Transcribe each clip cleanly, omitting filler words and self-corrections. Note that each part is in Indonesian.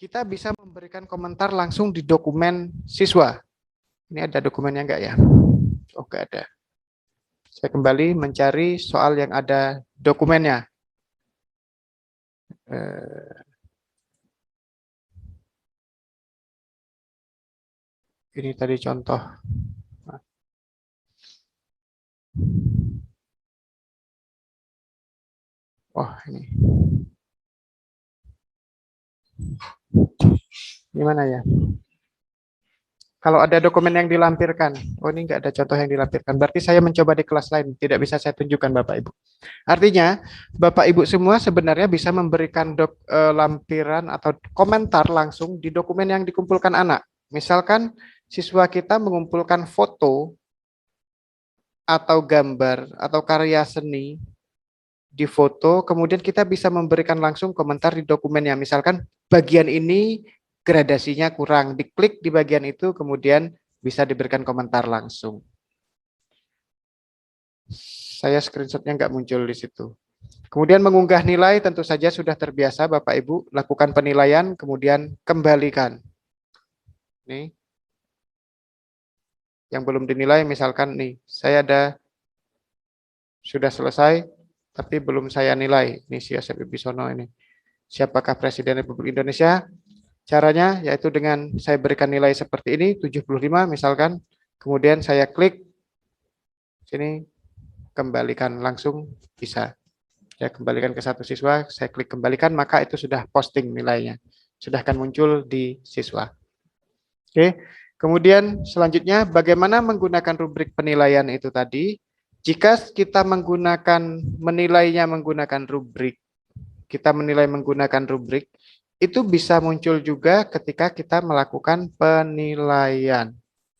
kita bisa memberikan komentar langsung di dokumen siswa. Ini ada dokumennya enggak ya? Oh, enggak ada. Saya kembali mencari soal yang ada dokumennya. Ini tadi contoh. Oh, ini. Gimana ya? Kalau ada dokumen yang dilampirkan, oh ini enggak ada contoh yang dilampirkan. Berarti saya mencoba di kelas lain, tidak bisa saya tunjukkan Bapak Ibu. Artinya, Bapak Ibu semua sebenarnya bisa memberikan lampiran atau komentar langsung di dokumen yang dikumpulkan anak. Misalkan siswa kita mengumpulkan foto atau gambar atau karya seni di foto, kemudian kita bisa memberikan langsung komentar di dokumennya. Misalkan bagian ini gradasinya kurang, diklik di bagian itu, kemudian bisa diberikan komentar langsung. Saya screenshotnya nggak muncul di situ. Kemudian mengunggah nilai tentu saja sudah terbiasa Bapak Ibu, lakukan penilaian, kemudian kembalikan. Nih, yang belum dinilai misalkan nih, saya sudah selesai, tapi belum saya nilai. Ini si Yosef Wibisono ini. Siapakah Presiden Republik Indonesia? Caranya yaitu dengan saya berikan nilai seperti ini, 75 misalkan, kemudian saya klik sini, kembalikan langsung bisa. Saya kembalikan ke satu siswa, saya klik kembalikan, maka itu sudah posting nilainya. Sudah akan muncul di siswa. Oke, kemudian selanjutnya bagaimana menggunakan rubrik penilaian itu tadi. Jika kita menilainya menggunakan rubrik, kita menilai menggunakan rubrik, itu bisa muncul juga ketika kita melakukan penilaian.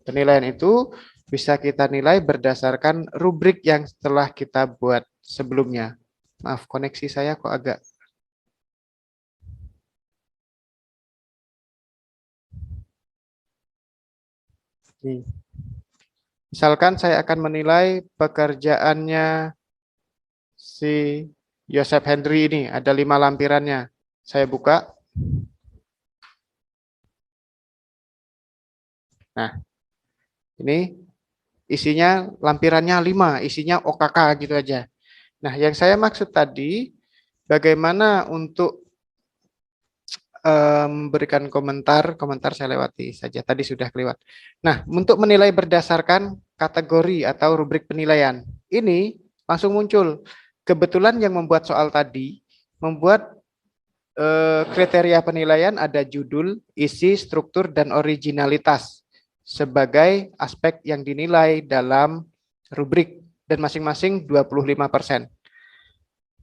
Penilaian itu bisa kita nilai berdasarkan rubrik yang telah kita buat sebelumnya. Maaf, koneksi saya kok agak... Misalkan saya akan menilai pekerjaannya si Yosef Henry ini, ada 5 lampirannya. Saya buka. Nah, ini isinya lampirannya 5, isinya OKK gitu aja. Nah, yang saya maksud tadi, bagaimana untuk memberikan komentar saya lewati saja, tadi sudah kelewat. Nah, untuk menilai berdasarkan kategori atau rubrik penilaian, ini langsung muncul. Kebetulan yang membuat soal tadi, membuat kriteria penilaian ada judul, isi, struktur, dan originalitas sebagai aspek yang dinilai dalam rubrik dan masing-masing 25%.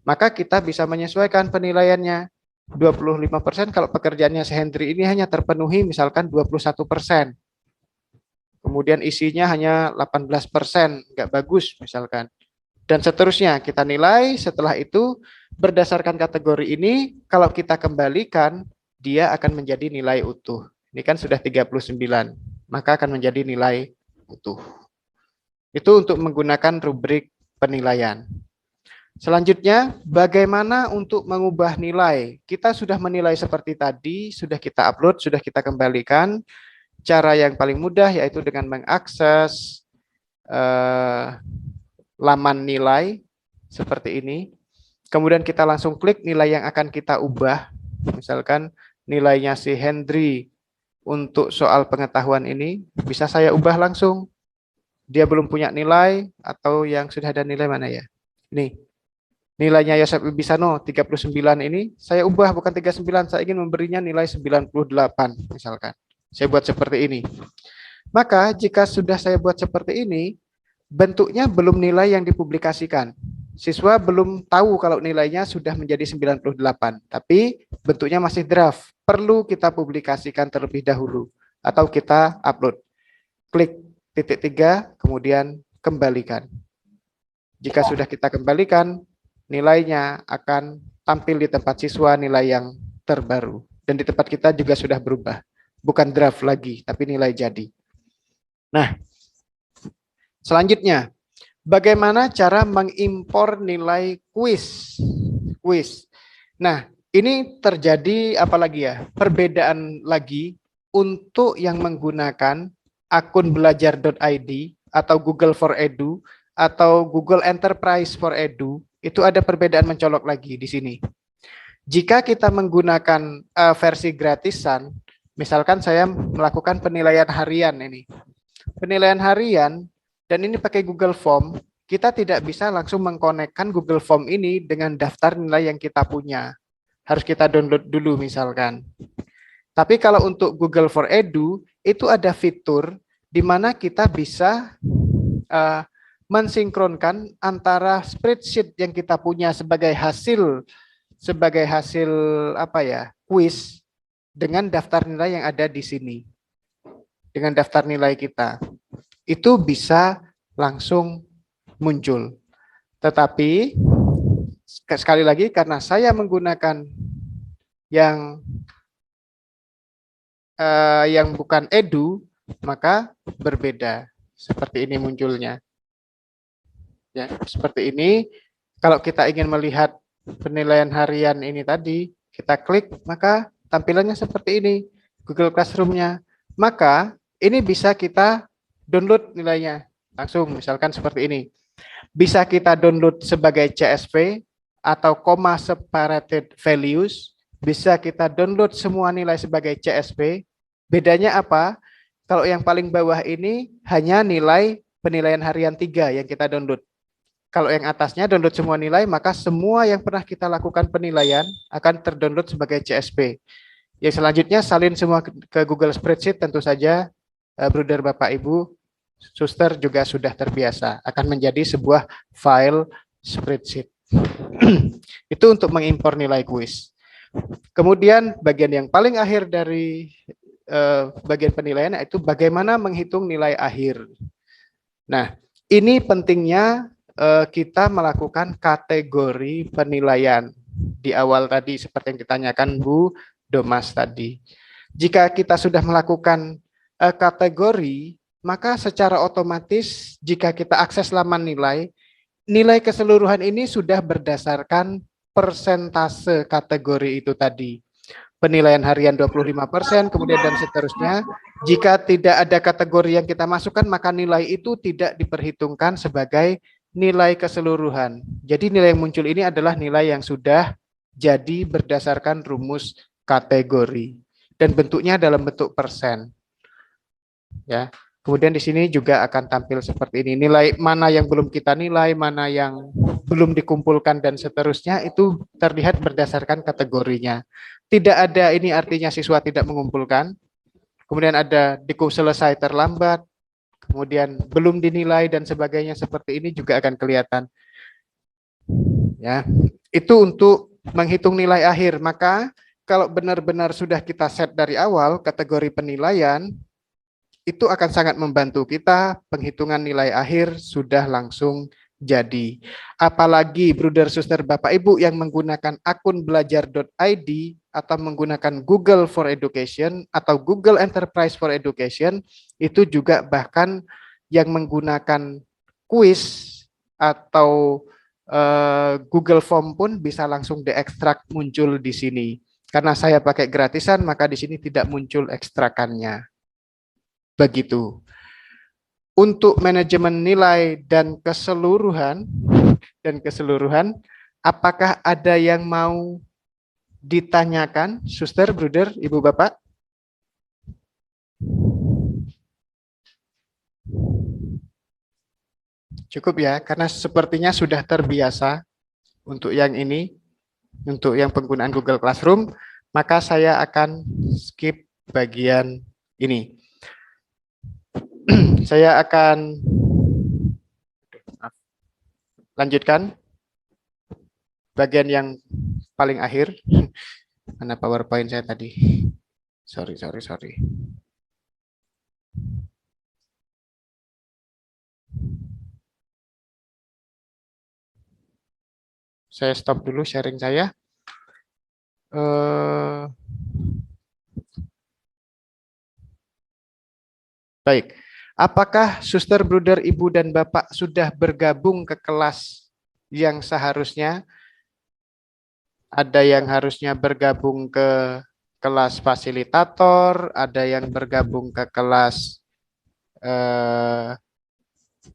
Maka kita bisa menyesuaikan penilaiannya. 25% kalau pekerjaannya sehendri ini hanya terpenuhi misalkan 21%. Kemudian isinya hanya 18%, nggak bagus misalkan. Dan seterusnya kita nilai, setelah itu berdasarkan kategori ini, kalau kita kembalikan, dia akan menjadi nilai utuh. Ini kan sudah 39, maka akan menjadi nilai utuh. Itu untuk menggunakan rubrik penilaian. Selanjutnya, bagaimana untuk mengubah nilai? Kita sudah menilai seperti tadi, sudah kita upload, sudah kita kembalikan. Cara yang paling mudah yaitu dengan mengakses laman nilai seperti ini. Kemudian kita langsung klik nilai yang akan kita ubah. Misalkan nilainya si Hendry untuk soal pengetahuan ini bisa saya ubah langsung. Dia belum punya nilai atau yang sudah ada nilai mana ya? Ini. Nilainya Yosef Wibisono 39 ini saya ubah bukan 39, saya ingin memberinya nilai 98 misalkan. Saya buat seperti ini. Maka jika sudah saya buat seperti ini, bentuknya belum nilai yang dipublikasikan. Siswa belum tahu kalau nilainya sudah menjadi 98, tapi bentuknya masih draft. Perlu kita publikasikan terlebih dahulu atau kita upload. Klik titik 3, kemudian kembalikan. Jika sudah kita kembalikan, nilainya akan tampil di tempat siswa nilai yang terbaru. Dan di tempat kita juga sudah berubah. Bukan draft lagi, tapi nilai jadi. Nah, selanjutnya, bagaimana cara mengimpor nilai kuis? Nah, Ini terjadi apalagi ya? Perbedaan lagi untuk yang menggunakan akun belajar.id atau Google for Edu atau Google Enterprise for Edu, itu ada perbedaan mencolok lagi di sini. Jika kita menggunakan versi gratisan, misalkan saya melakukan penilaian harian ini. Penilaian harian dan ini pakai Google Form, kita tidak bisa langsung mengkonekkan Google Form ini dengan daftar nilai yang kita punya. Harus kita download dulu misalkan. Tapi kalau untuk Google for Edu, itu ada fitur di mana kita bisa mensinkronkan antara spreadsheet yang kita punya sebagai hasil apa ya, kuis dengan daftar nilai yang ada di sini. Dengan daftar nilai kita. Itu bisa langsung muncul. Tetapi sekali lagi karena saya menggunakan yang bukan edu, maka berbeda. Seperti ini munculnya. Ya, seperti ini. Kalau kita ingin melihat penilaian harian ini tadi, kita klik, maka tampilannya seperti ini. Google Classroom-nya. Maka ini bisa kita download nilainya. Langsung, misalkan seperti ini. Bisa kita download sebagai CSV atau comma separated values. Bisa kita download semua nilai sebagai CSV. Bedanya apa? Kalau yang paling bawah ini hanya nilai penilaian harian 3 yang kita download. Kalau yang atasnya download semua nilai, maka semua yang pernah kita lakukan penilaian akan terdownload sebagai CSV. Yang selanjutnya salin semua ke Google Spreadsheet, tentu saja Bruder Bapak Ibu, Suster juga sudah terbiasa, akan menjadi sebuah file spreadsheet. Itu untuk mengimpor nilai kuis. Kemudian bagian yang paling akhir dari bagian penilaian yaitu bagaimana menghitung nilai akhir. Nah, ini pentingnya kita melakukan kategori penilaian di awal tadi seperti yang ditanyakan Bu Domas tadi. Jika kita sudah melakukan kategori, maka secara otomatis jika kita akses laman nilai, nilai keseluruhan ini sudah berdasarkan persentase kategori itu tadi. Penilaian harian 25%, kemudian dan seterusnya. Jika tidak ada kategori yang kita masukkan, maka nilai itu tidak diperhitungkan sebagai nilai keseluruhan. Jadi nilai yang muncul ini adalah nilai yang sudah jadi berdasarkan rumus kategori. Dan bentuknya dalam bentuk persen. Ya. Kemudian di sini juga akan tampil seperti ini. Nilai mana yang belum kita nilai, mana yang belum dikumpulkan dan seterusnya itu terlihat berdasarkan kategorinya. Tidak ada ini artinya siswa tidak mengumpulkan. Kemudian ada selesai terlambat, kemudian belum dinilai dan sebagainya seperti ini juga akan kelihatan. Ya, itu untuk menghitung nilai akhir. Maka kalau benar-benar sudah kita set dari awal kategori penilaian, itu akan sangat membantu kita, penghitungan nilai akhir sudah langsung jadi. Apalagi Bruder Suster Bapak Ibu yang menggunakan akun belajar.id atau menggunakan Google for Education atau Google Enterprise for Education, itu juga bahkan yang menggunakan kuis atau Google Form pun bisa langsung diekstrak muncul di sini. Karena saya pakai gratisan, maka di sini tidak muncul ekstrakannya. Begitu. Untuk manajemen nilai dan keseluruhan, apakah ada yang mau ditanyakan, Suster, Bruder, Ibu, Bapak? Cukup ya, karena sepertinya sudah terbiasa untuk yang ini, untuk yang penggunaan Google Classroom, maka saya akan skip bagian ini. Saya akan lanjutkan bagian yang paling akhir. Mana PowerPoint saya tadi? Sorry. Saya stop dulu sharing saya. Baik. Apakah Suster, Bruder, Ibu, dan Bapak sudah bergabung ke kelas yang seharusnya? Ada yang harusnya bergabung ke kelas fasilitator, ada yang bergabung ke kelas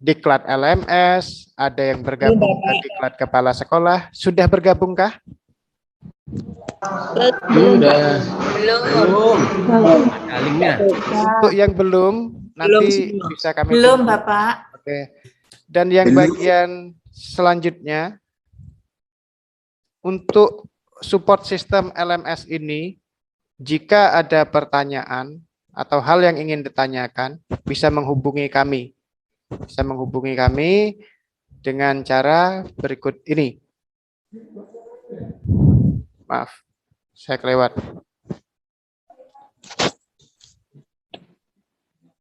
diklat LMS, ada yang bergabung ke diklat kepala sekolah. Sudah bergabungkah? Sudah. Belum. Kalinya. Untuk yang belum, nanti bisa kami belum tunggu. Bapak. Oke. Dan yang bagian selanjutnya, untuk support sistem LMS ini, jika ada pertanyaan atau hal yang ingin ditanyakan, bisa menghubungi kami. Bisa menghubungi kami dengan cara berikut ini. Maaf, saya kelewat.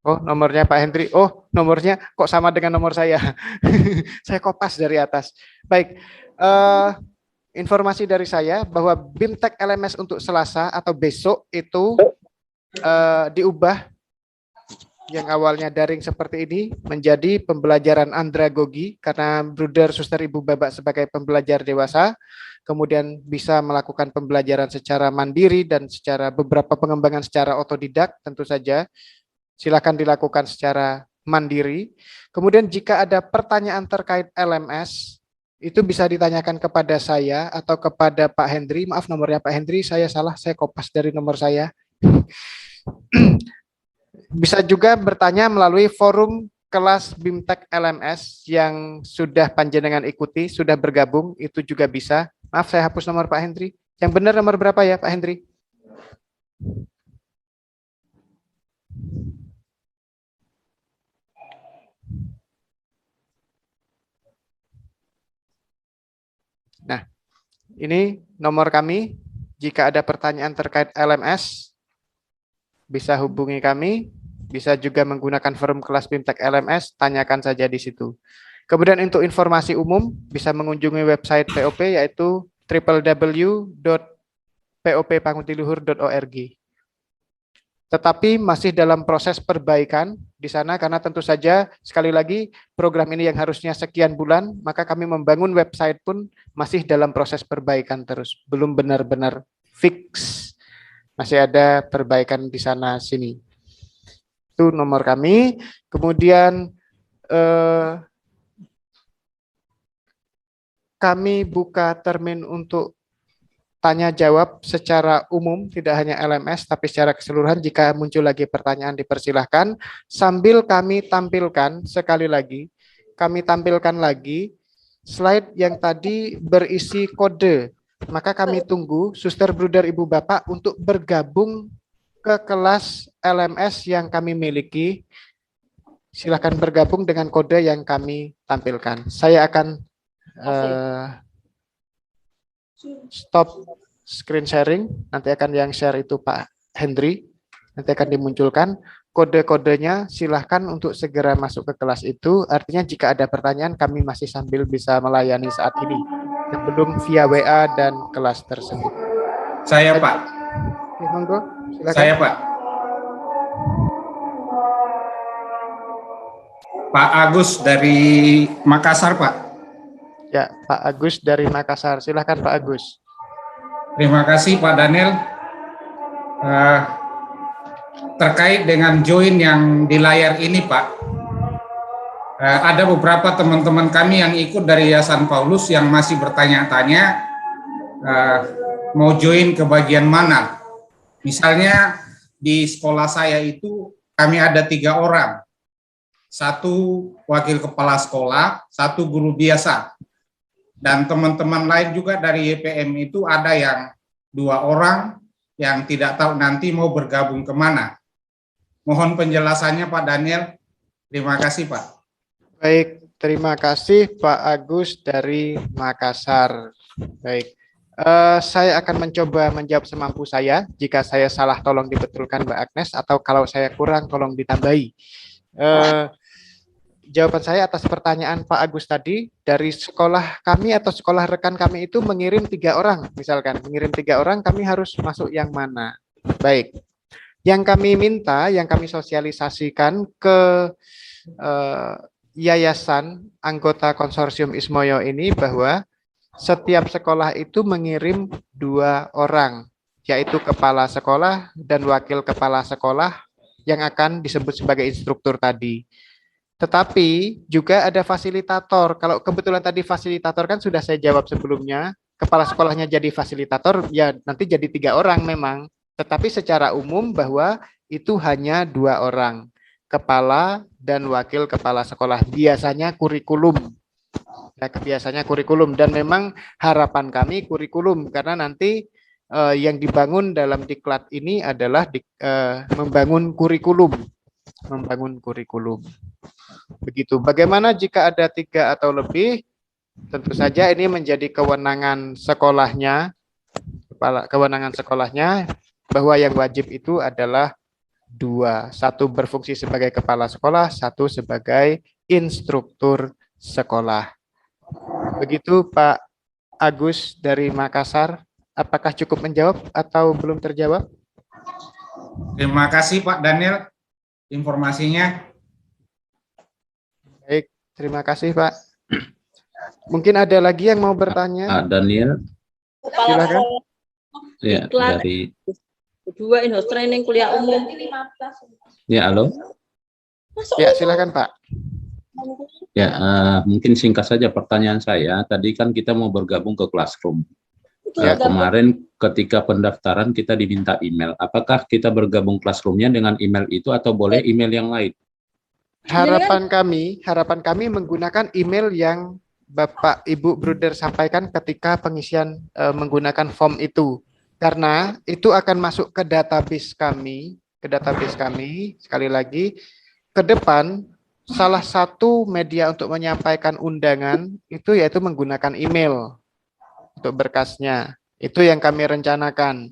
Oh, nomornya Pak Hendri. Oh, nomornya kok sama dengan nomor saya. Saya kopas dari atas. Baik, informasi dari saya bahwa BIMTEK LMS untuk Selasa atau besok itu diubah yang awalnya daring seperti ini menjadi pembelajaran andragogi karena Bruder, Suster, Ibu, Bapak sebagai pembelajar dewasa kemudian bisa melakukan pembelajaran secara mandiri dan secara beberapa pengembangan secara otodidak tentu saja. Silakan dilakukan secara mandiri. Kemudian jika ada pertanyaan terkait LMS, itu bisa ditanyakan kepada saya atau kepada Pak Hendri. Maaf, nomornya Pak Hendri, saya salah, saya kopas dari nomor saya. Bisa juga bertanya melalui forum kelas BIMTEK LMS yang sudah panjenengan ikuti, sudah bergabung, itu juga bisa. Maaf, saya hapus nomor Pak Hendri. Yang benar nomor berapa ya Pak Hendri? Nah, ini nomor kami. Jika ada pertanyaan terkait LMS, bisa hubungi kami. Bisa juga menggunakan forum kelas BIMTEK LMS, tanyakan saja di situ. Kemudian untuk informasi umum, bisa mengunjungi website POP yaitu www.poppanguntiluhur.org. Tetapi masih dalam proses perbaikan di sana karena tentu saja sekali lagi program ini yang harusnya sekian bulan, maka kami membangun website pun masih dalam proses perbaikan terus, belum benar-benar fix. Masih ada perbaikan di sana sini. Itu nomor kami. Kemudian kami buka termin untuk tanya jawab secara umum, tidak hanya LMS, tapi secara keseluruhan. Jika muncul lagi pertanyaan, dipersilahkan. Sambil kami tampilkan, sekali lagi, kami tampilkan lagi slide yang tadi berisi kode. Maka kami tunggu, Suster, Bruder, Ibu, Bapak, untuk bergabung ke kelas LMS yang kami miliki. Silakan bergabung dengan kode yang kami tampilkan. Saya akan stop screen sharing, nanti akan yang share itu Pak Hendri, nanti akan dimunculkan kode-kodenya, silahkan untuk segera masuk ke kelas itu, artinya jika ada pertanyaan kami masih sambil bisa melayani saat ini, sebelum via WA dan kelas tersebut. Saya Pak. Monggo, silakan. Saya Pak. Pak Agus dari Makassar Pak. Ya, Pak Agus dari Makassar. Silakan Pak Agus. Terima kasih Pak Daniel. Terkait dengan join yang di layar ini Pak, ada beberapa teman-teman kami yang ikut dari Yayasan Paulus yang masih bertanya-tanya mau join ke bagian mana. Misalnya di sekolah saya itu kami ada 3 orang. 1 wakil kepala sekolah, 1 guru biasa. Dan teman-teman lain juga dari YPM itu ada yang 2 orang yang tidak tahu nanti mau bergabung kemana. Mohon penjelasannya Pak Daniel. Terima kasih Pak. Baik, terima kasih Pak Agus dari Makassar. Baik, saya akan mencoba menjawab semampu saya. Jika saya salah tolong dibetulkan Mbak Agnes, atau kalau saya kurang tolong ditambahi. Jawaban saya atas pertanyaan Pak Agus tadi, dari sekolah kami atau sekolah rekan kami itu mengirim 3 orang, misalkan mengirim 3 orang, kami harus masuk yang mana? Baik, yang kami minta, yang kami sosialisasikan ke yayasan anggota konsorsium Ismoyo ini bahwa setiap sekolah itu mengirim 2 orang, yaitu kepala sekolah dan wakil kepala sekolah yang akan disebut sebagai instruktur tadi. Tetapi juga ada fasilitator. Kalau kebetulan tadi fasilitator kan sudah saya jawab sebelumnya, kepala sekolahnya jadi fasilitator, ya nanti jadi 3 orang memang. Tetapi secara umum bahwa itu hanya 2 orang, kepala dan wakil kepala sekolah. Biasanya kurikulum. Ya, biasanya kurikulum, dan memang harapan kami kurikulum karena nanti yang dibangun dalam diklat ini adalah membangun kurikulum. Begitu. Bagaimana jika ada 3 atau lebih? Tentu saja ini menjadi kewenangan sekolahnya, bahwa yang wajib itu adalah 2. 1 berfungsi sebagai kepala sekolah, 1 sebagai instruktur sekolah. Begitu Pak Agus dari Makassar. Apakah cukup menjawab atau belum terjawab? Terima kasih Pak Daniel informasinya. Baik, terima kasih Pak. Mungkin ada lagi yang mau bertanya? Pak Daniel. Silakan. Ya, dari kedua in-house training kuliah umum. ya, halo. Ya, silakan Pak. Ya, mungkin singkat saja pertanyaan saya. Tadi kan kita mau bergabung ke Classroom. Ya. Kemarin ketika pendaftaran kita diminta email. Apakah kita bergabung Classroom-nya dengan email itu atau boleh email yang lain? Harapan kami menggunakan email yang Bapak Ibu Bruder sampaikan ketika pengisian menggunakan form itu. Karena itu akan masuk ke database kami, sekali lagi ke depan salah satu media untuk menyampaikan undangan itu yaitu menggunakan email untuk berkasnya. Itu yang kami rencanakan.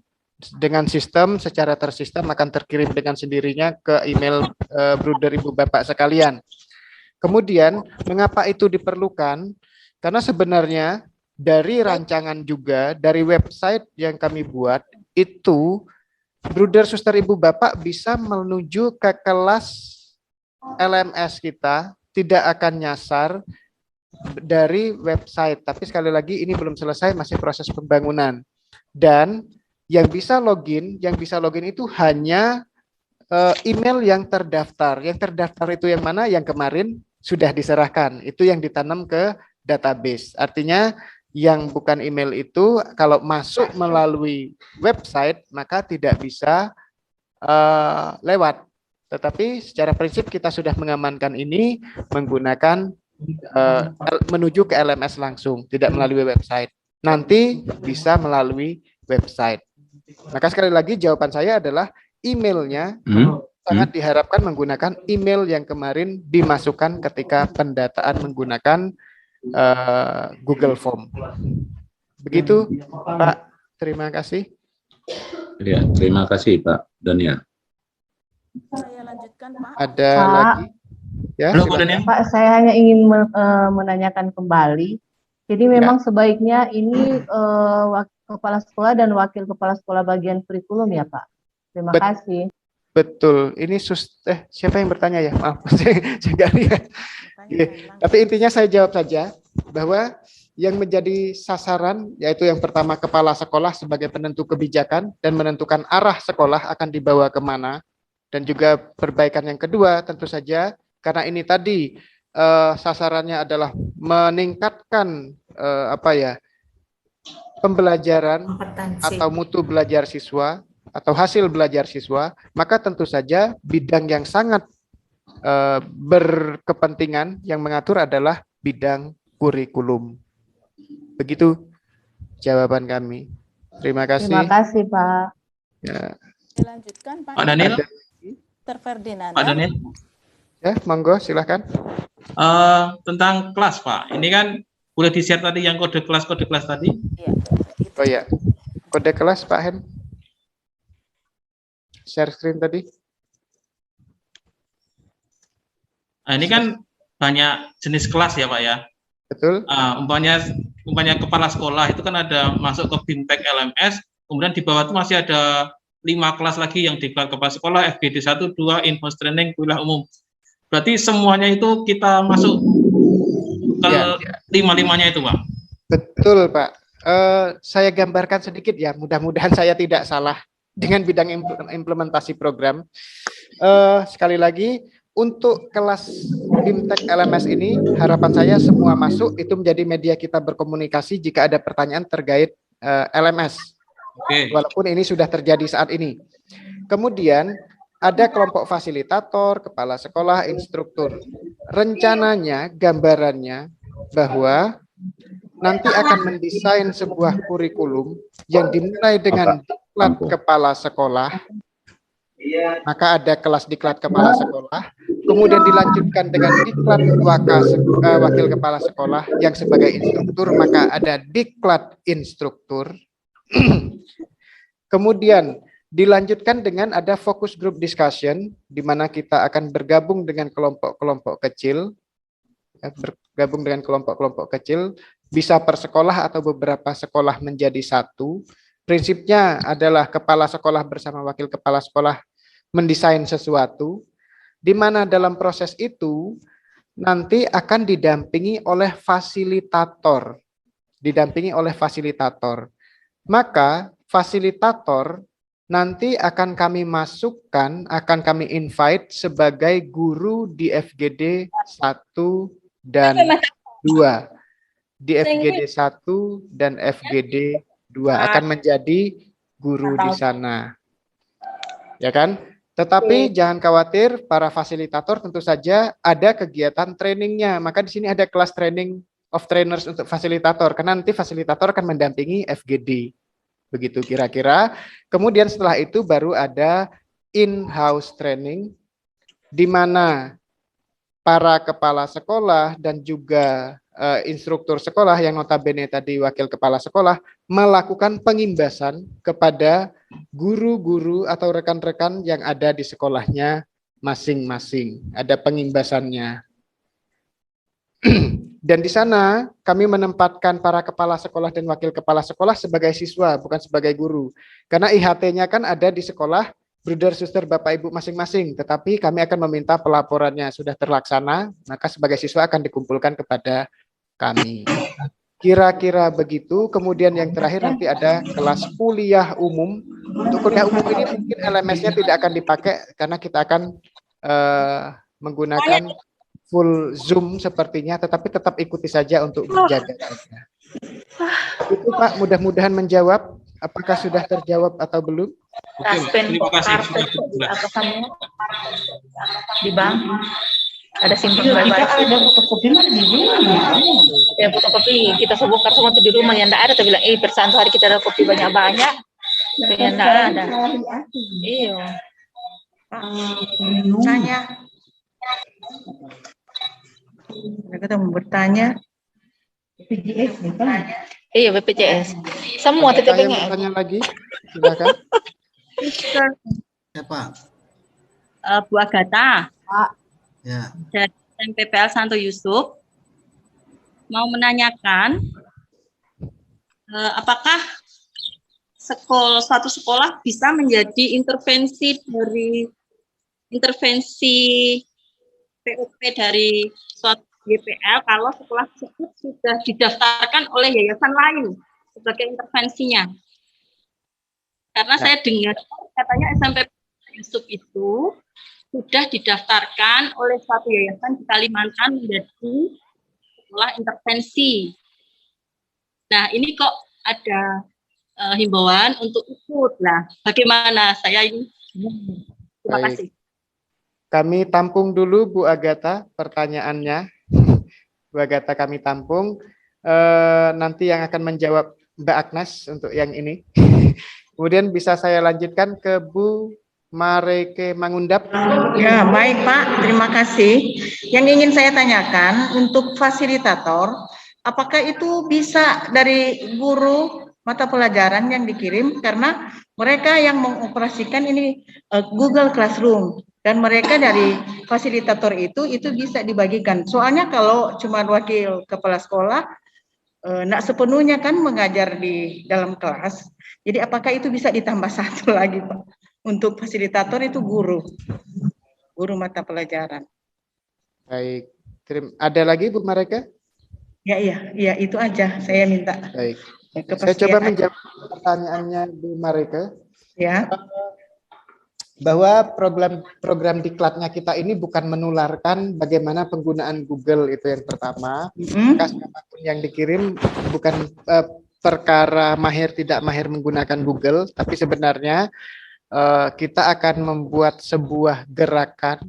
Dengan sistem, secara tersistem akan terkirim dengan sendirinya ke email Bruder Ibu Bapak sekalian. Kemudian, mengapa itu diperlukan? Karena sebenarnya dari rancangan juga, dari website yang kami buat, itu Bruder Suster Ibu Bapak bisa menuju ke kelas LMS kita, tidak akan nyasar dari website. Tapi sekali lagi ini belum selesai, masih proses pembangunan. Dan yang bisa login itu hanya email yang terdaftar. Yang terdaftar itu yang mana? Yang kemarin sudah diserahkan. Itu yang ditanam ke database. Artinya yang bukan email itu kalau masuk melalui website maka tidak bisa lewat. Tetapi secara prinsip kita sudah mengamankan ini menggunakan menuju ke LMS langsung, tidak melalui website. Nanti bisa melalui website. Maka sekali lagi jawaban saya adalah emailnya sangat diharapkan menggunakan email yang kemarin dimasukkan ketika pendataan menggunakan Google Form. Begitu Pak, terima kasih. Ya, terima kasih Pak Daniel. Saya lanjutkan Pak. Ada Pak. lagi? Ya, Halo, Pak silakan. Daniel. Pak, saya hanya ingin menanyakan kembali. Jadi memang sebaiknya ini kepala sekolah dan wakil kepala sekolah bagian kurikulum ya Pak. Terima kasih. Betul. Ini siapa yang bertanya ya? Maaf, saya nggak lihat. Tapi intinya saya jawab saja bahwa yang menjadi sasaran yaitu yang pertama kepala sekolah sebagai penentu kebijakan dan menentukan arah sekolah akan dibawa kemana, dan juga perbaikan yang kedua tentu saja karena ini tadi sasarannya adalah meningkatkan pembelajaran atau mutu belajar siswa atau hasil belajar siswa, maka tentu saja bidang yang sangat berkepentingan yang mengatur adalah bidang kurikulum. Begitu jawaban kami. Terima kasih. Terima kasih Pak. Ya. Dilanjutkan Pak. Pak Daniel. Dr. Ferdinand. Pak Daniel. Ya, monggo silakan. Tentang kelas Pak. Ini kan boleh di-share tadi yang kode kelas tadi. Iya. Oh ya, kode kelas Pak Hen. Share screen tadi. Nah, ini kan banyak jenis kelas ya Pak ya. Betul. Umpamanya kepala sekolah itu kan ada masuk ke BIMTEK LMS, kemudian di bawah itu masih ada 5 kelas lagi yang diklat kepala sekolah, FGD 1, 2, in-house training, kuliah umum. Berarti semuanya itu kita masuk ke 5-5-nya itu Pak. Betul, Pak. Saya gambarkan sedikit ya, mudah-mudahan saya tidak salah dengan bidang implementasi program. Sekali lagi, untuk kelas BIMTEK LMS ini, harapan saya semua masuk, itu menjadi media kita berkomunikasi jika ada pertanyaan terkait LMS. Oke. Walaupun ini sudah terjadi saat ini. Kemudian, ada kelompok fasilitator, kepala sekolah, instruktur. Rencananya, gambarannya, bahwa nanti akan mendesain sebuah kurikulum yang dimulai dengan diklat kepala sekolah, maka ada kelas diklat kepala sekolah, kemudian dilanjutkan dengan diklat wakil kepala sekolah yang sebagai instruktur, maka ada diklat instruktur. Kemudian dilanjutkan dengan ada focus group discussion, di mana kita akan bergabung dengan kelompok-kelompok kecil, bergabung dengan kelompok-kelompok kecil, bisa per sekolah atau beberapa sekolah menjadi satu. Prinsipnya adalah kepala sekolah bersama wakil kepala sekolah mendesain sesuatu, di mana dalam proses itu nanti akan didampingi oleh fasilitator. Maka fasilitator nanti akan kami masukkan, akan kami invite sebagai guru di FGD 1 dan 2. Di FGD 1 dan FGD 2 akan menjadi guru di sana. Ya kan? Tetapi jangan khawatir, para fasilitator tentu saja ada kegiatan trainingnya. Maka di sini ada kelas training of trainers untuk fasilitator, karena nanti fasilitator akan mendampingi FGD. Begitu kira-kira. Kemudian setelah itu baru ada in-house training, di mana para kepala sekolah dan juga instruktur sekolah yang notabene tadi wakil kepala sekolah melakukan pengimbasan kepada guru-guru atau rekan-rekan yang ada di sekolahnya masing-masing. Ada pengimbasannya. Dan di sana kami menempatkan para kepala sekolah dan wakil kepala sekolah sebagai siswa, bukan sebagai guru. Karena IHT-nya kan ada di sekolah, Bruder, Suster, Bapak, Ibu masing-masing. Tetapi kami akan meminta pelaporannya sudah terlaksana, maka sebagai siswa akan dikumpulkan kepada kami. Kira-kira begitu. Kemudian yang terakhir nanti ada kelas kuliah umum. Untuk kuliah umum ini mungkin LMS-nya tidak akan dipakai, karena kita akan menggunakan full Zoom sepertinya, tetapi tetap ikuti saja untuk menjaga. Itu Pak, mudah-mudahan menjawab. Apakah sudah terjawab atau belum? Oke, terima kasih. Apa kamu di bank? Ada simpan Kita ada fotokopi mah di rumah. Ya fotokopi kita bongkar semua tuh di rumah yang enggak ada. Kita bilang, persantu hari kita ada kopi banyak-banyak. Yang enggak ada. Iya. Tanya. Mereka mau bertanya. BPJS nih kan? Iya BPJS. Semua Ada yang TTP-nya. bertanya lagi? Silakan. Siapa? Bu Agatha. Ya. Dari MPPL Santo Yusuf mau menanyakan apakah suatu sekolah bisa menjadi intervensi PUP dari suatu GPL kalau sekolah tersebut sudah didaftarkan oleh yayasan lain sebagai intervensinya. Karena saya dengar katanya SMP Yusuf itu sudah didaftarkan oleh suatu yayasan di Kalimantan menjadi sekolah intervensi. Nah, ini kok ada himbauan untuk ikut. Nah, bagaimana saya ini? Terima Baik. kasih. Kami tampung dulu Bu Agatha pertanyaannya. Bu Agatha kami tampung. Nanti yang akan menjawab Mbak Agnes untuk yang ini. Kemudian bisa saya lanjutkan ke Bu Mareke Mangundap. Ya, baik Pak, terima kasih. Yang ingin saya tanyakan untuk fasilitator, apakah itu bisa dari guru mata pelajaran yang dikirim, karena mereka yang mengoperasikan ini Google Classroom, dan mereka dari fasilitator itu bisa dibagikan. Soalnya kalau cuma wakil kepala sekolah, enggak sepenuhnya kan mengajar di dalam kelas. Jadi apakah itu bisa ditambah satu lagi Pak? Untuk fasilitator itu guru mata pelajaran. Baik. Ada lagi Bu Mareke? Ya, itu aja saya minta. Baik. Ya, Saya coba kepastian. menjawab pertanyaannya Bu Marike. Ya, Bahwa program diklatnya kita ini bukan menularkan bagaimana penggunaan Google, itu yang pertama. Maka siapapun yang dikirim bukan perkara mahir tidak mahir menggunakan Google, tapi sebenarnya kita akan membuat sebuah gerakan,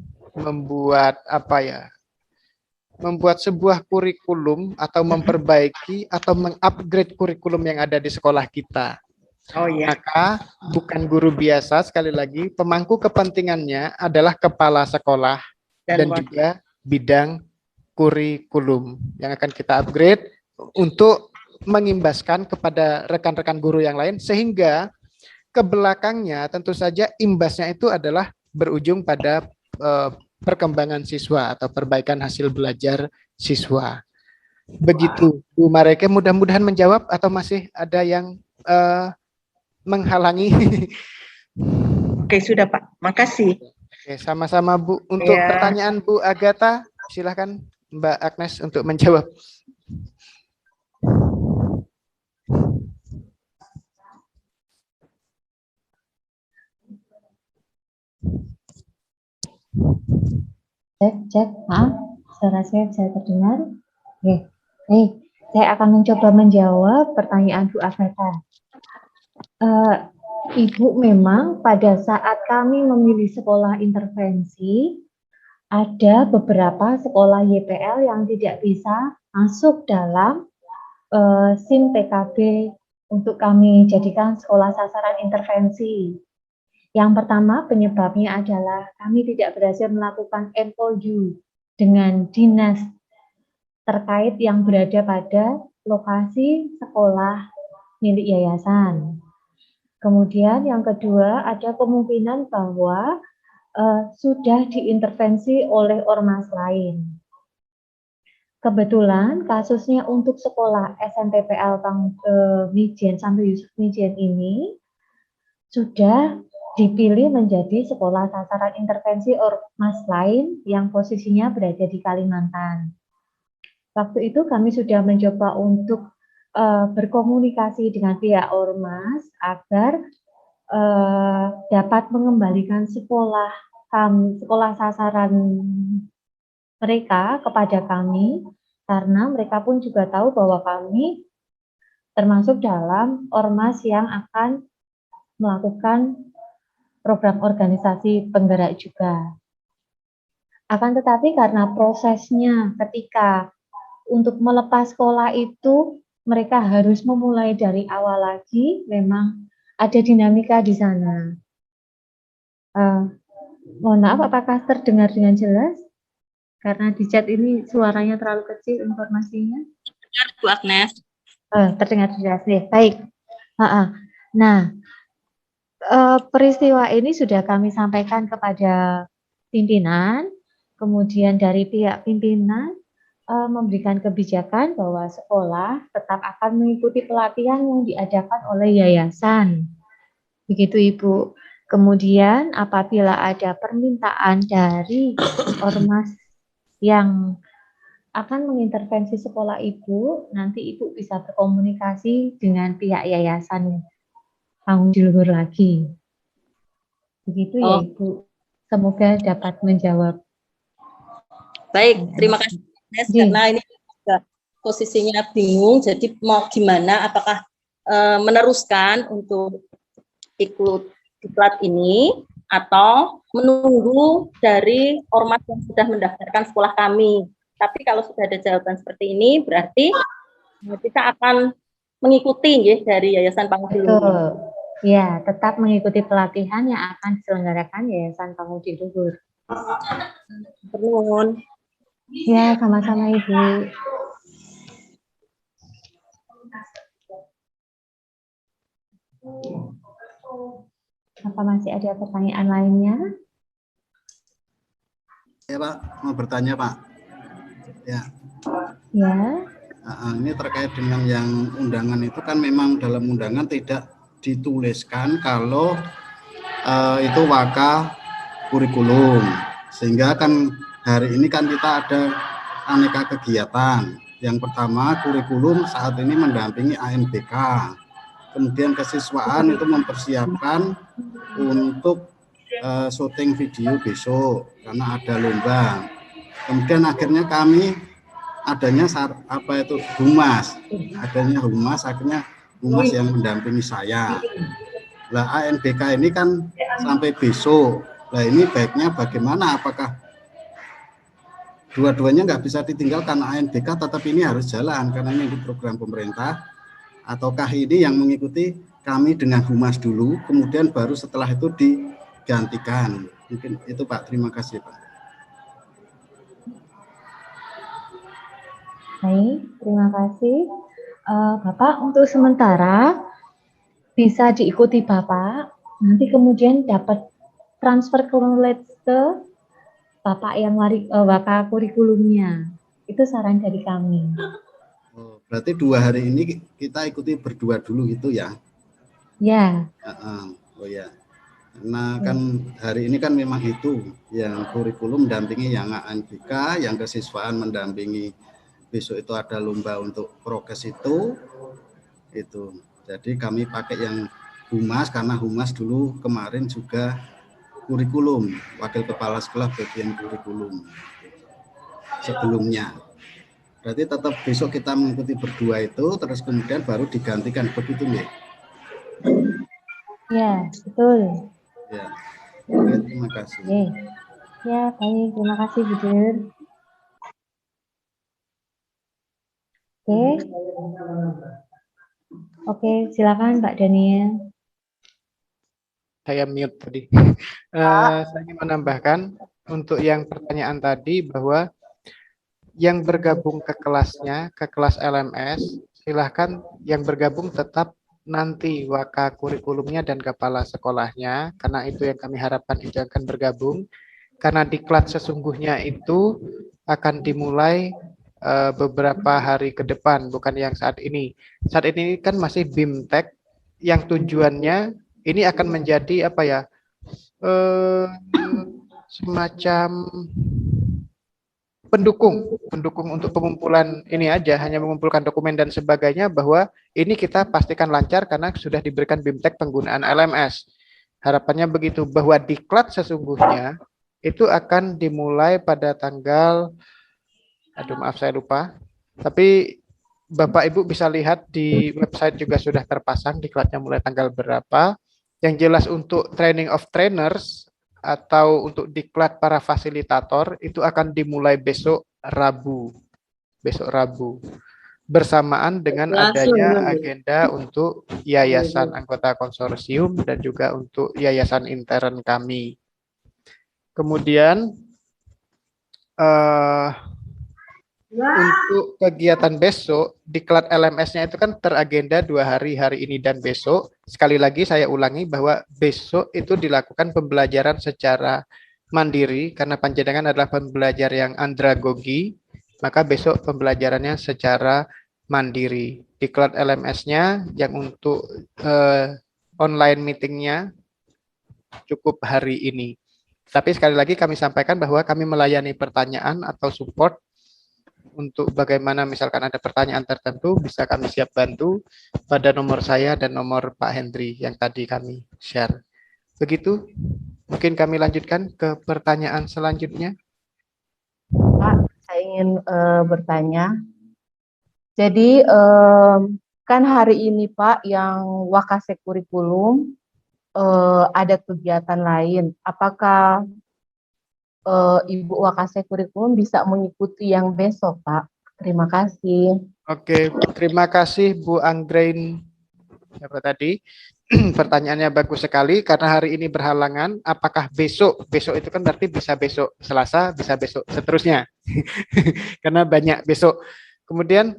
membuat sebuah kurikulum atau memperbaiki atau mengupgrade kurikulum yang ada di sekolah kita. oh ya. Maka bukan guru biasa, sekali lagi pemangku kepentingannya adalah kepala sekolah dan juga bidang kurikulum yang akan kita upgrade untuk mengimbaskan kepada rekan-rekan guru yang lain, sehingga ke belakangnya tentu saja imbasnya itu adalah berujung pada perkembangan siswa atau perbaikan hasil belajar siswa. Begitu Bu Marike, mudah-mudahan menjawab atau masih ada yang menghalangi? Oke, sudah Pak. Makasih. Oke, sama-sama Bu. Untuk pertanyaan Bu Agatha, silakan Mbak Agnes untuk menjawab. Cek, maaf, suara saya bisa terdengar? Oke, saya akan mencoba menjawab pertanyaan Bu Agatha. Ibu, memang pada saat kami memilih sekolah intervensi, ada beberapa sekolah YPL yang tidak bisa masuk dalam SIM PKB untuk kami jadikan sekolah sasaran intervensi. Yang pertama penyebabnya adalah kami tidak berhasil melakukan MOU dengan dinas terkait yang berada pada lokasi sekolah milik yayasan. Kemudian yang kedua, ada kemungkinan bahwa sudah diintervensi oleh ormas lain. Kebetulan kasusnya untuk sekolah SMPPL Mijen sampai Yusuf Mijen ini sudah dipilih menjadi sekolah sasaran intervensi ormas lain yang posisinya berada di Kalimantan. Waktu itu kami sudah mencoba untuk berkomunikasi dengan pihak ormas agar dapat mengembalikan sekolah sasaran mereka kepada kami, karena mereka pun juga tahu bahwa kami termasuk dalam ormas yang akan melakukan program organisasi penggerak juga. Akan tetapi karena prosesnya ketika untuk melepas sekolah itu mereka harus memulai dari awal lagi, memang ada dinamika di sana. Mohon maaf, apakah terdengar dengan jelas? Karena di chat ini suaranya terlalu kecil informasinya. Terdengar, Bu Agnes. Terdengar jelas nih, baik. Nah, peristiwa ini sudah kami sampaikan kepada pimpinan, kemudian dari pihak pimpinan memberikan kebijakan bahwa sekolah tetap akan mengikuti pelatihan yang diadakan oleh yayasan. Begitu Ibu. Kemudian apabila ada permintaan dari ormas yang akan mengintervensi sekolah Ibu, nanti Ibu bisa berkomunikasi dengan pihak yayasan tanggung jawab lagi. Begitu ya Ibu. Semoga dapat menjawab. Baik, terima kasih. Karena ini juga posisinya bingung, jadi mau gimana, apakah meneruskan untuk ikut diklat ini atau menunggu dari ormas yang sudah mendaftarkan sekolah kami. Tapi kalau sudah ada jawaban seperti ini, berarti kita akan mengikuti ya, dari Yayasan Pangudi Luhur. Ya, tetap mengikuti pelatihan yang akan diselenggarakan Yayasan Pangudi Luhur. Pernuhun. Ya, sama-sama Ibu. Apa masih ada pertanyaan lainnya? Ya Pak, mau bertanya Pak. Ya. Ya. Ini terkait dengan yang undangan itu kan memang dalam undangan tidak dituliskan kalau itu waka kurikulum. Sehingga kan hari ini kan kita ada aneka kegiatan. Yang pertama, kurikulum saat ini mendampingi ANBK. Kemudian kesiswaan itu mempersiapkan untuk syuting video besok karena ada lomba. Kemudian akhirnya kami adanya humas, akhirnya humas yang mendampingi saya. Lah ANBK ini kan sampai besok. Lah ini baiknya bagaimana? Apakah dua-duanya nggak bisa ditinggalkan ANBK, tetap ini harus jalan karena ini program pemerintah, ataukah ini yang mengikuti kami dengan humas dulu, kemudian baru setelah itu digantikan? Mungkin itu Pak. Terima kasih Pak. Baik, terima kasih. Bapak untuk sementara bisa diikuti Bapak, nanti kemudian dapat transfer knowledge ke Bapak yang waka kurikulumnya. Itu saran dari kami. Oh, berarti 2 hari ini kita ikuti berdua dulu gitu ya? Ya. Oh ya. Karena kan hari ini kan memang itu yang kurikulum mendampingi yang ANBK, yang kesiswaan mendampingi. Besok itu ada lomba untuk prokes itu. Jadi kami pakai yang humas karena humas dulu kemarin juga kurikulum, wakil kepala sekolah bagian kurikulum sebelumnya. Berarti tetap besok kita mengikuti berdua itu, terus kemudian baru digantikan, begitu nih? Ya, betul. Ya. Oke, terima kasih. Ya, baik, terima kasih Bu Dir. Oke, silakan Pak Daniel. Saya mute tadi. Saya ingin menambahkan untuk yang pertanyaan tadi bahwa yang bergabung ke kelasnya, ke kelas LMS, silahkan yang bergabung tetap nanti waka kurikulumnya dan kepala sekolahnya, karena itu yang kami harapkan itu akan bergabung. Karena diklat sesungguhnya itu akan dimulai beberapa hari ke depan, bukan yang saat ini. Saat ini kan masih BIMTEK, yang tujuannya ini akan menjadi apa ya, semacam pendukung untuk pengumpulan ini aja, hanya mengumpulkan dokumen dan sebagainya, bahwa ini kita pastikan lancar karena sudah diberikan BIMTEK penggunaan LMS. Harapannya begitu, bahwa diklat sesungguhnya itu akan dimulai pada tanggal, maaf saya lupa, tapi Bapak Ibu bisa lihat di website juga sudah terpasang diklatnya mulai tanggal berapa. Yang jelas untuk training of trainers atau untuk diklat para fasilitator itu akan dimulai besok Rabu. Bersamaan dengan adanya agenda untuk yayasan anggota konsorsium dan juga untuk yayasan intern kami. Kemudian untuk kegiatan besok, diklat LMS-nya itu kan teragenda 2 hari, hari ini dan besok. Sekali lagi saya ulangi bahwa besok itu dilakukan pembelajaran secara mandiri, karena panjenengan adalah pembelajar yang andragogi, maka besok pembelajarannya secara mandiri. Diklat LMS-nya yang untuk online meetingnya cukup hari ini. Tapi sekali lagi kami sampaikan bahwa kami melayani pertanyaan atau support untuk bagaimana misalkan ada pertanyaan tertentu bisa kami siap bantu pada nomor saya dan nomor Pak Hendri yang tadi kami share. Begitu, mungkin kami lanjutkan ke pertanyaan selanjutnya. Pak, saya ingin bertanya. Jadi kan hari ini Pak yang Wakasek kurikulum ada kegiatan lain. Apakah Ibu Wakasek kurikulum bisa mengikuti yang besok, Pak? Terima kasih. Oke, terima kasih Bu Anggrain. Siapa tadi? Pertanyaannya bagus sekali karena hari ini berhalangan. Apakah besok? Besok itu kan berarti bisa besok Selasa, bisa besok seterusnya. Karena banyak besok. Kemudian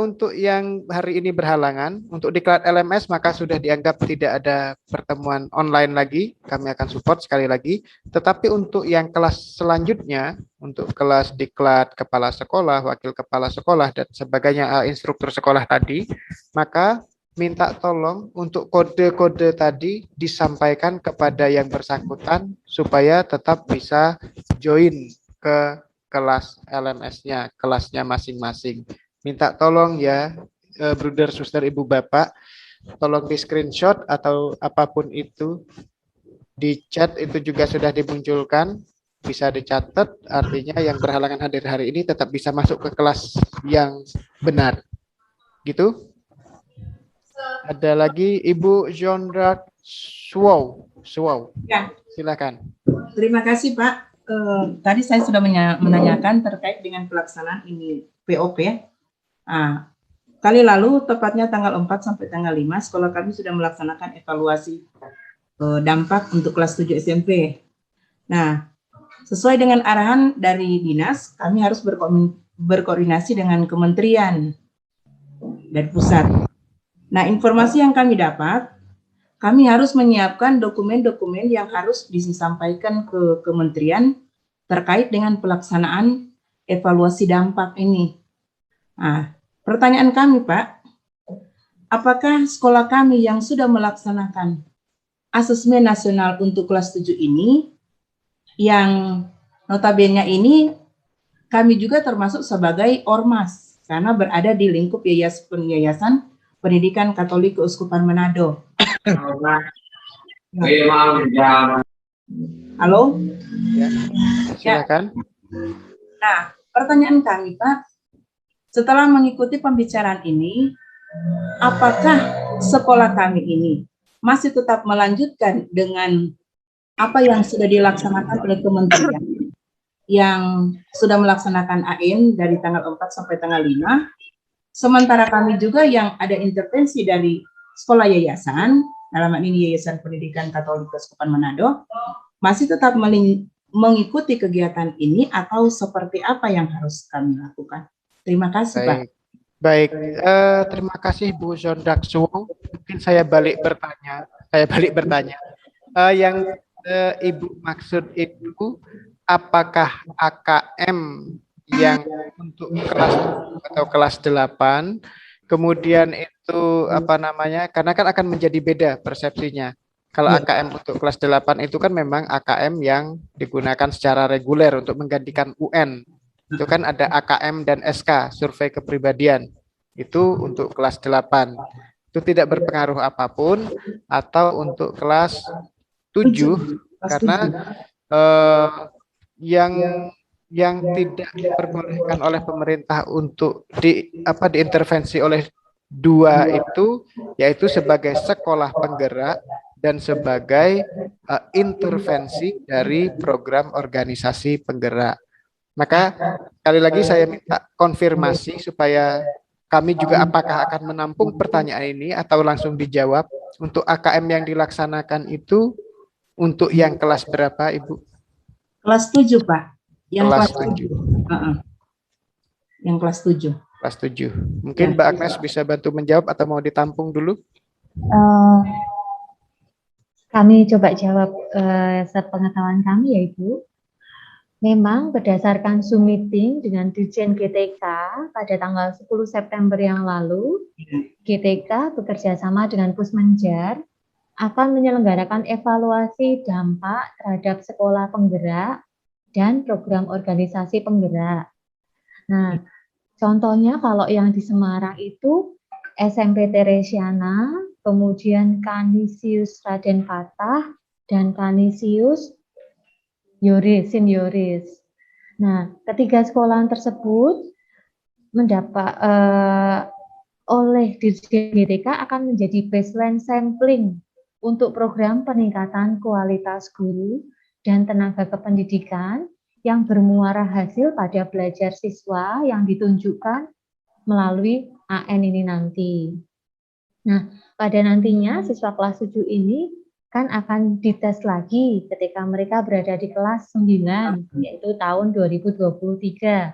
untuk yang hari ini berhalangan, untuk diklat LMS maka sudah dianggap tidak ada pertemuan online lagi, kami akan support sekali lagi. Tetapi untuk yang kelas selanjutnya, untuk kelas diklat kepala sekolah, wakil kepala sekolah, dan sebagainya, instruktur sekolah tadi, maka minta tolong untuk kode-kode tadi disampaikan kepada yang bersangkutan supaya tetap bisa join ke kelas LMS-nya, kelasnya masing-masing. minta tolong ya, Bruder, Suster, Ibu, Bapak, tolong di screenshot atau apapun itu, di chat itu juga sudah dimunculkan, bisa dicatat, artinya yang berhalangan hadir hari ini tetap bisa masuk ke kelas yang benar. Gitu. Ada lagi Ibu Jondra Suwow. Ya. Silakan. Terima kasih Pak. Tadi saya sudah menanyakan terkait dengan pelaksanaan ini POP ya. Kali lalu tepatnya tanggal 4 sampai tanggal 5 sekolah kami sudah melaksanakan evaluasi dampak untuk kelas 7 SMP. Nah, sesuai dengan arahan dari dinas, kami harus berkoordinasi dengan kementerian dari pusat. Nah, informasi yang kami dapat, kami harus menyiapkan dokumen-dokumen yang harus disampaikan ke kementerian terkait dengan pelaksanaan evaluasi dampak ini. Nah, pertanyaan kami, Pak, apakah sekolah kami yang sudah melaksanakan asesmen nasional untuk kelas 7 ini, yang notabene ini kami juga termasuk sebagai ormas, karena berada di lingkup Yayasan Pendidikan Katolik Keuskupan Manado. Halo? Ya, silakan. Nah, pertanyaan kami, Pak, setelah mengikuti pembicaraan ini, apakah sekolah kami ini masih tetap melanjutkan dengan apa yang sudah dilaksanakan oleh kementerian, yang sudah melaksanakan AM dari tanggal 4 sampai tanggal 5, sementara kami juga yang ada intervensi dari sekolah yayasan, dalam hal ini Yayasan Pendidikan Katolik Keuskupan Manado, masih tetap mengikuti kegiatan ini atau seperti apa yang harus kami lakukan? Terima kasih, Pak. Baik, terima kasih Bu Zondak Suwong. Mungkin saya balik bertanya. Yang Ibu maksud itu, apakah AKM yang untuk kelas atau kelas 8, kemudian itu apa namanya, karena kan akan menjadi beda persepsinya. Kalau AKM untuk kelas 8 itu kan memang AKM yang digunakan secara reguler untuk menggantikan UN. Itu kan ada AKM dan SK, survei kepribadian. Itu untuk kelas 8. Itu tidak berpengaruh apapun, atau untuk kelas 7 karena yang tidak diperbolehkan oleh pemerintah untuk diintervensi oleh 2 itu, yaitu sebagai sekolah penggerak dan sebagai intervensi dari program organisasi penggerak. Maka sekali lagi saya minta konfirmasi supaya kami juga apakah akan menampung pertanyaan ini atau langsung dijawab. Untuk AKM yang dilaksanakan itu untuk yang kelas berapa, Ibu? Kelas 7, Pak. Yang kelas 7. Yang kelas 7. Kelas 7. Mungkin Mbak Agnes bisa bantu menjawab atau mau ditampung dulu? Kami coba jawab sepengetahuan kami ya Ibu. Memang berdasarkan Zoom meeting dengan Dirjen GTK pada tanggal 10 September yang lalu, GTK bekerja sama dengan Pusmenjar akan menyelenggarakan evaluasi dampak terhadap sekolah penggerak dan program organisasi penggerak. Nah, contohnya kalau yang di Semarang itu SMP Teresiana, kemudian Kanisius Raden Patah, dan Kanisius Yoris. Nah, ketiga sekolahan tersebut mendapat oleh Dirjen GTK akan menjadi baseline sampling untuk program peningkatan kualitas guru dan tenaga kependidikan yang bermuara hasil pada belajar siswa yang ditunjukkan melalui AN ini nanti. Nah, pada nantinya siswa kelas 7 ini kan akan dites lagi ketika mereka berada di kelas 9, yaitu tahun 2023.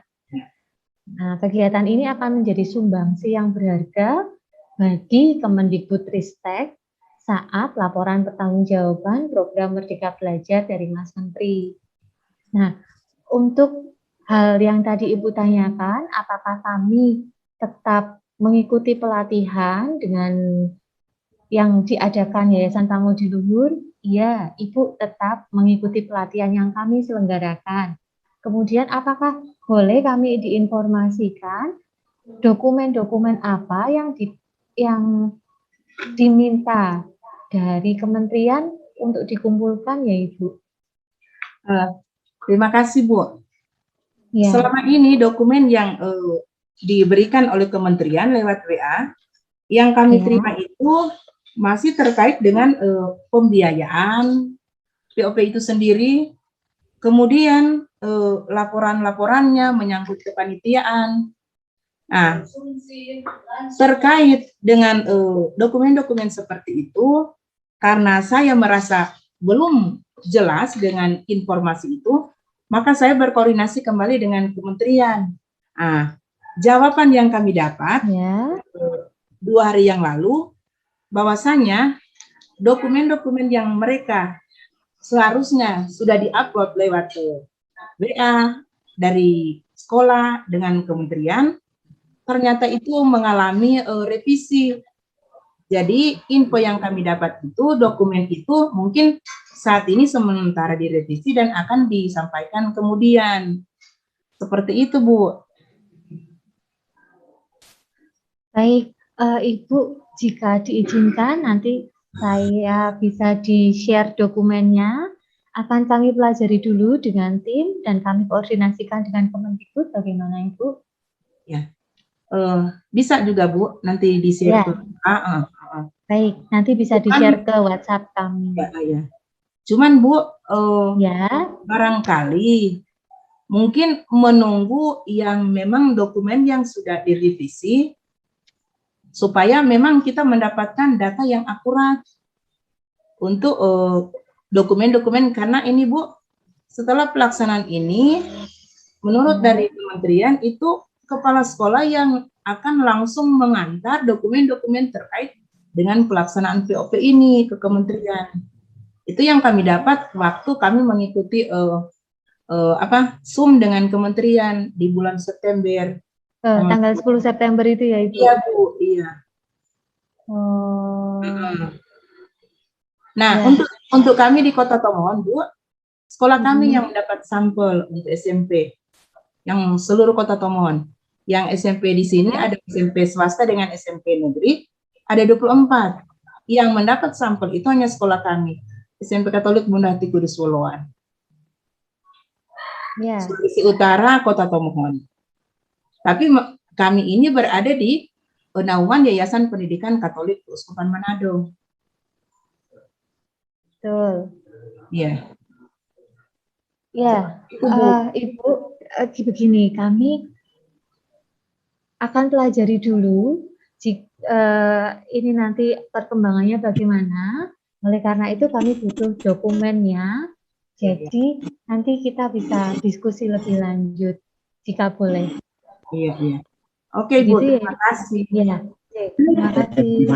Nah, kegiatan ini akan menjadi sumbangsi yang berharga bagi Kemendikbudristek saat laporan pertanggungjawaban program Merdeka Belajar dari Mas Menteri. Nah, untuk hal yang tadi Ibu tanyakan, apakah kami tetap mengikuti pelatihan dengan yang diadakan Yayasan Pamudi Luhur? Iya, Ibu tetap mengikuti pelatihan yang kami selenggarakan. Kemudian apakah boleh kami diinformasikan dokumen-dokumen apa yang diminta dari kementerian untuk dikumpulkan ya Ibu? Terima kasih Bu. Ya. Selama ini dokumen yang diberikan oleh kementerian lewat WA, yang kami terima itu masih terkait dengan pembiayaan POP itu sendiri, kemudian laporan-laporannya menyangkut kepanitiaan. Nah, terkait dengan dokumen-dokumen seperti itu, karena saya merasa belum jelas dengan informasi itu, maka saya berkoordinasi kembali dengan kementerian. Nah, jawaban yang kami dapat 2 hari yang lalu, bahwasanya dokumen-dokumen yang mereka seharusnya sudah diupload lewat WA dari sekolah dengan kementerian, ternyata itu mengalami revisi. Jadi info yang kami dapat itu, dokumen itu mungkin saat ini sementara direvisi dan akan disampaikan kemudian. Seperti itu, Bu. Baik, Ibu, jika diizinkan nanti saya bisa di-share dokumennya, akan kami pelajari dulu dengan tim dan kami koordinasikan dengan Kemendikbud. Bagaimana Ibu? Ya, bisa juga Bu, nanti di-share ke Baik, nanti bisa di-share ke WhatsApp kami. Ya. Cuman Bu, barangkali mungkin menunggu yang memang dokumen yang sudah direvisi, supaya memang kita mendapatkan data yang akurat untuk dokumen-dokumen, karena ini Bu, setelah pelaksanaan ini, menurut dari kementerian itu kepala sekolah yang akan langsung mengantar dokumen-dokumen terkait dengan pelaksanaan POP ini ke kementerian. Itu yang kami dapat waktu kami mengikuti Zoom dengan kementerian di bulan September. Tanggal 10 September itu ya Ibu? Iya Bu, iya. Nah, untuk kami di Kota Tomohon, Bu, sekolah kami yang mendapat sampel untuk SMP, yang seluruh Kota Tomohon. Yang SMP di sini ada SMP swasta dengan SMP negeri, ada 24. Yang mendapat sampel itu hanya sekolah kami, SMP Katolik Bunda Hati Kudus Woloan. Sulawesi Utara, Kota Tomohon. Tapi kami ini berada di naungan Yayasan Pendidikan Katolik Keuskupan Manado. Betul. Iya. Ya, Ibu, begini, kami akan pelajari dulu ini nanti perkembangannya bagaimana. Oleh karena itu kami butuh dokumennya. Jadi nanti kita bisa diskusi lebih lanjut jika boleh. Iya, iya. Oke, Bu, terima kasih. Iya, terima kasih.